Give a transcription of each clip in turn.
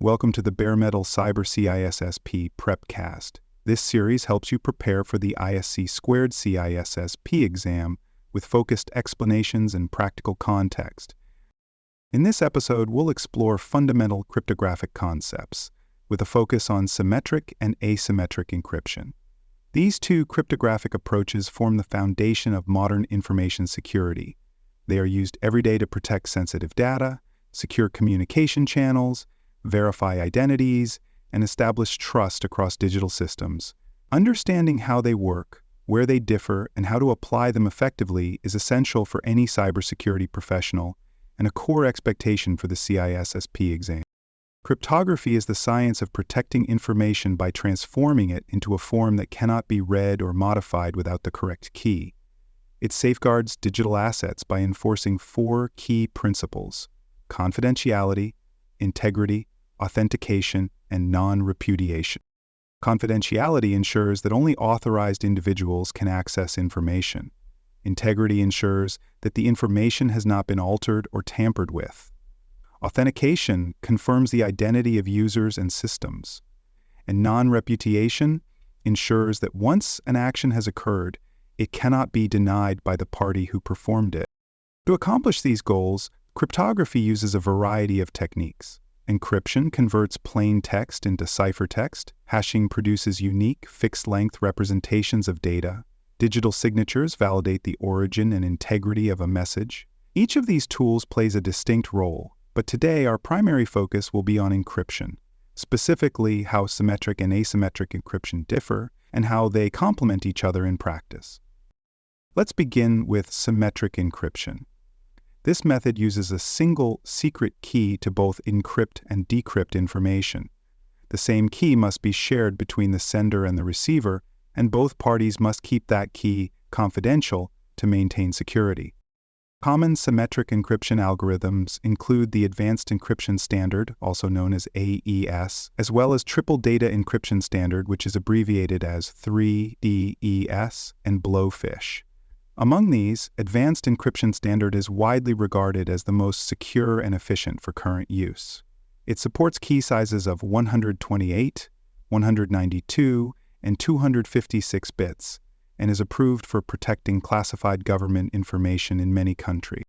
welcome to the Bare Metal Cyber CISSP Prepcast. This series helps you prepare for the ISC Squared CISSP exam with focused explanations and practical context. In this episode, we'll explore fundamental cryptographic concepts with a focus on symmetric and asymmetric encryption. These two cryptographic approaches form the foundation of modern information security. They are used every day to protect sensitive data, secure communication channels, verify identities, and establish trust across digital systems. Understanding how they work, where they differ, and how to apply them effectively is essential for any cybersecurity professional and a core expectation for the CISSP exam. Cryptography is the science of protecting information by transforming it into a form that cannot be read or modified without the correct key. It safeguards digital assets by enforcing four key principles: confidentiality, integrity, authentication, and non-repudiation. Confidentiality ensures that only authorized individuals can access information. Integrity ensures that the information has not been altered or tampered with. Authentication confirms the identity of users and systems. And non-repudiation ensures that once an action has occurred, it cannot be denied by the party who performed it. To accomplish these goals, cryptography uses a variety of techniques. Encryption converts plain text into ciphertext. Hashing produces unique, fixed-length representations of data. Digital signatures validate the origin and integrity of a message. Each of these tools plays a distinct role, but today our primary focus will be on encryption, specifically how symmetric and asymmetric encryption differ and how they complement each other in practice. Let's begin with symmetric encryption. This method uses a single secret key to both encrypt and decrypt information. The same key must be shared between the sender and the receiver, and both parties must keep that key confidential to maintain security. Common symmetric encryption algorithms include the Advanced Encryption Standard, also known as AES, as well as Triple Data Encryption Standard, which is abbreviated as 3DES, and Blowfish. Among these, Advanced Encryption Standard is widely regarded as the most secure and efficient for current use. It supports key sizes of 128, 192, and 256 bits, and is approved for protecting classified government information in many countries.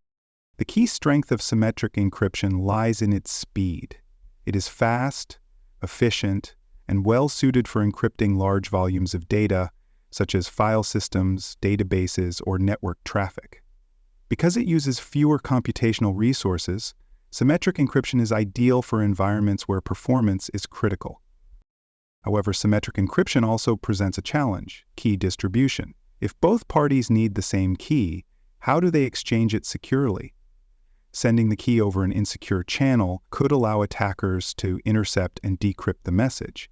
The key strength of symmetric encryption lies in its speed. It is fast, efficient, and well-suited for encrypting large volumes of data, such as file systems, databases, or network traffic. Because it uses fewer computational resources, symmetric encryption is ideal for environments where performance is critical. However, symmetric encryption also presents a challenge: key distribution. If both parties need the same key, how do they exchange it securely? Sending the key over an insecure channel could allow attackers to intercept and decrypt the message.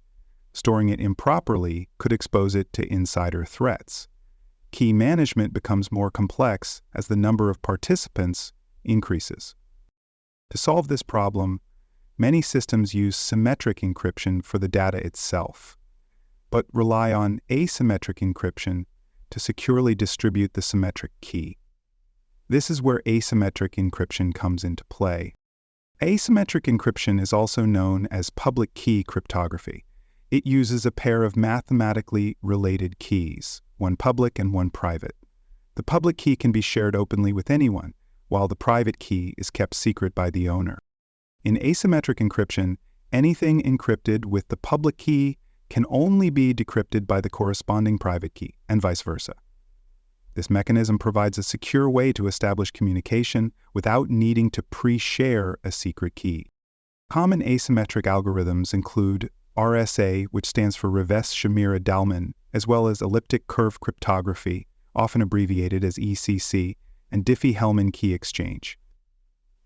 Storing it improperly could expose it to insider threats. Key management becomes more complex as the number of participants increases. To solve this problem, many systems use symmetric encryption for the data itself, but rely on asymmetric encryption to securely distribute the symmetric key. This is where asymmetric encryption comes into play. Asymmetric encryption is also known as public key cryptography. It uses a pair of mathematically related keys, one public and one private. The public key can be shared openly with anyone, while the private key is kept secret by the owner. In asymmetric encryption, anything encrypted with the public key can only be decrypted by the corresponding private key, and vice versa. This mechanism provides a secure way to establish communication without needing to pre-share a secret key. Common asymmetric algorithms include RSA, which stands for Reverse Shamir-Adalman, as well as elliptic curve cryptography, often abbreviated as ECC, and Diffie-Hellman key exchange.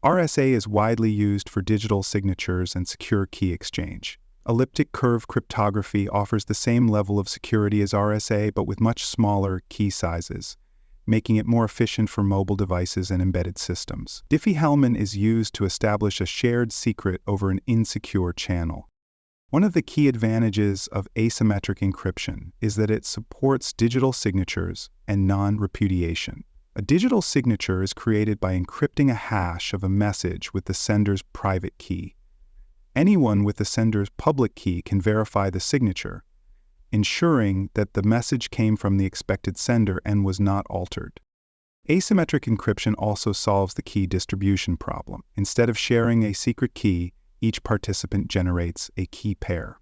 RSA is widely used for digital signatures and secure key exchange. Elliptic curve cryptography offers the same level of security as RSA, but with much smaller key sizes, making it more efficient for mobile devices and embedded systems. Diffie-Hellman is used to establish a shared secret over an insecure channel. One of the key advantages of asymmetric encryption is that it supports digital signatures and non-repudiation. A digital signature is created by encrypting a hash of a message with the sender's private key. Anyone with the sender's public key can verify the signature, ensuring that the message came from the expected sender and was not altered. Asymmetric encryption also solves the key distribution problem. Instead of sharing a secret key, each participant generates a key pair.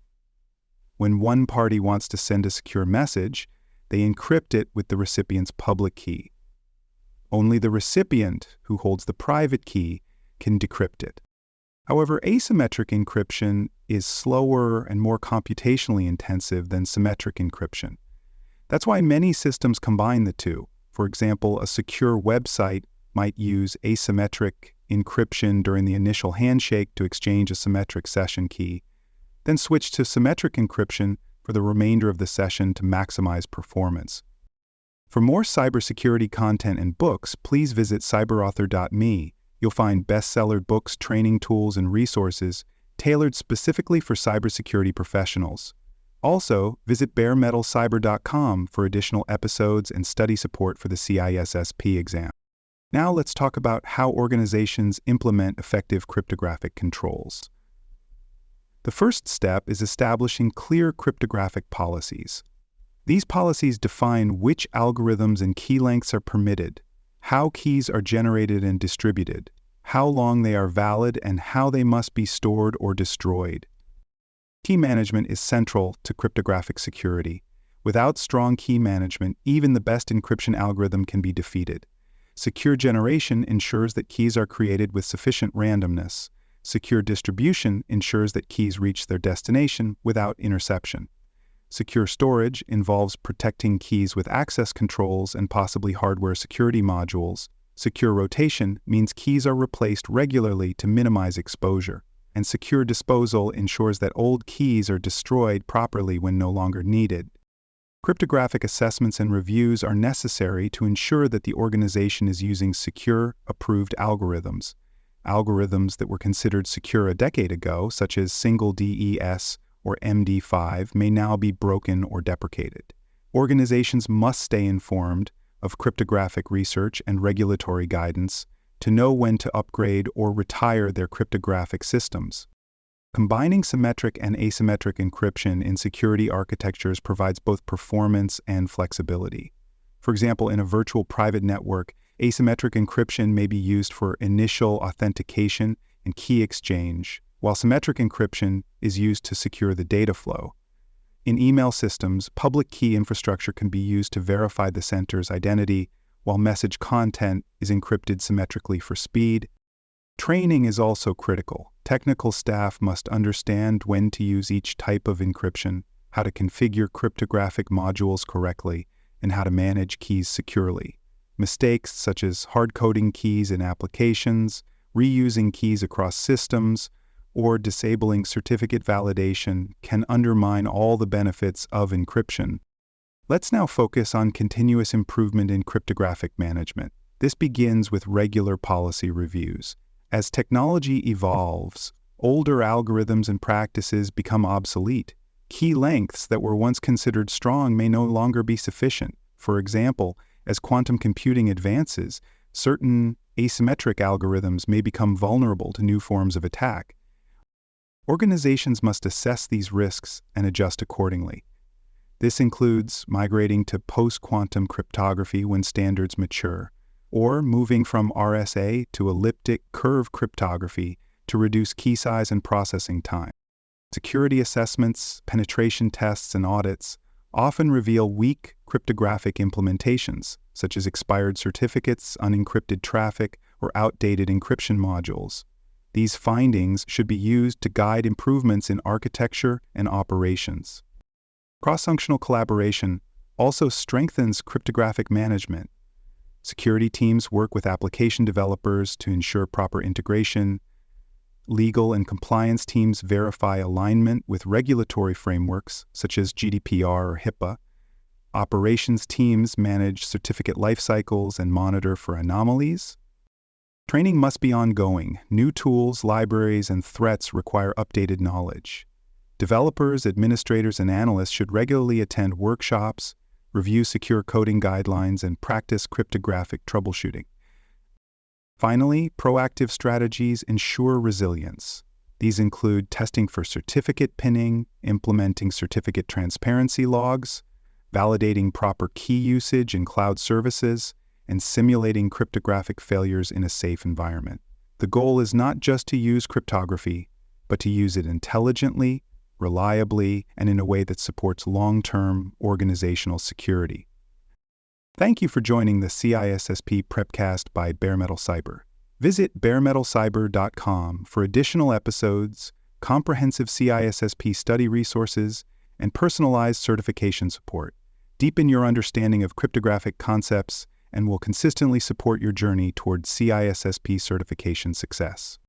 When one party wants to send a secure message, they encrypt it with the recipient's public key. Only the recipient, who holds the private key, can decrypt it. However, asymmetric encryption is slower and more computationally intensive than symmetric encryption. That's why many systems combine the two. For example, a secure website might use asymmetric encryption during the initial handshake to exchange a symmetric session key, then switch to symmetric encryption for the remainder of the session to maximize performance. For more cybersecurity content and books, please visit cyberauthor.me. You'll find bestseller books, training tools, and resources tailored specifically for cybersecurity professionals. Also, visit baremetalcyber.com for additional episodes and study support for the CISSP exam. Now let's talk about how organizations implement effective cryptographic controls. The first step is establishing clear cryptographic policies. These policies define which algorithms and key lengths are permitted, how keys are generated and distributed, how long they are valid, and how they must be stored or destroyed. Key management is central to cryptographic security. Without strong key management, even the best encryption algorithm can be defeated. Secure generation ensures that keys are created with sufficient randomness. Secure distribution ensures that keys reach their destination without interception. Secure storage involves protecting keys with access controls and possibly hardware security modules. Secure rotation means keys are replaced regularly to minimize exposure. And secure disposal ensures that old keys are destroyed properly when no longer needed. Cryptographic assessments and reviews are necessary to ensure that the organization is using secure, approved algorithms. Algorithms that were considered secure a decade ago, such as single DES or MD5, may now be broken or deprecated. Organizations must stay informed of cryptographic research and regulatory guidance to know when to upgrade or retire their cryptographic systems. Combining symmetric and asymmetric encryption in security architectures provides both performance and flexibility. For example, in a virtual private network, asymmetric encryption may be used for initial authentication and key exchange, while symmetric encryption is used to secure the data flow. In email systems, public key infrastructure can be used to verify the sender's identity, while message content is encrypted symmetrically for speed. Training is also critical. Technical staff must understand when to use each type of encryption, how to configure cryptographic modules correctly, and how to manage keys securely. Mistakes such as hard-coding keys in applications, reusing keys across systems, or disabling certificate validation can undermine all the benefits of encryption. Let's now focus on continuous improvement in cryptographic management. This begins with regular policy reviews. As technology evolves, older algorithms and practices become obsolete. Key lengths that were once considered strong may no longer be sufficient. For example, as quantum computing advances, certain asymmetric algorithms may become vulnerable to new forms of attack. Organizations must assess these risks and adjust accordingly. This includes migrating to post-quantum cryptography when standards mature, or moving from RSA to elliptic curve cryptography to reduce key size and processing time. Security assessments, penetration tests, and audits often reveal weak cryptographic implementations, such as expired certificates, unencrypted traffic, or outdated encryption modules. These findings should be used to guide improvements in architecture and operations. Cross-functional collaboration also strengthens cryptographic management. Security teams work with application developers to ensure proper integration. Legal and compliance teams verify alignment with regulatory frameworks such as GDPR or HIPAA. Operations teams manage certificate life cycles and monitor for anomalies. Training must be ongoing. New tools, libraries, and threats require updated knowledge. Developers, administrators, and analysts should regularly attend workshops, review secure coding guidelines, and practice cryptographic troubleshooting. Finally, proactive strategies ensure resilience. These include testing for certificate pinning, implementing certificate transparency logs, validating proper key usage in cloud services, and simulating cryptographic failures in a safe environment. The goal is not just to use cryptography, but to use it intelligently, reliably, and in a way that supports long-term organizational security. Thank you for joining the CISSP Prepcast by Bare Metal Cyber. Visit baremetalcyber.com for additional episodes, comprehensive CISSP study resources, and personalized certification support. Deepen your understanding of cryptographic concepts and will consistently support your journey toward CISSP certification success.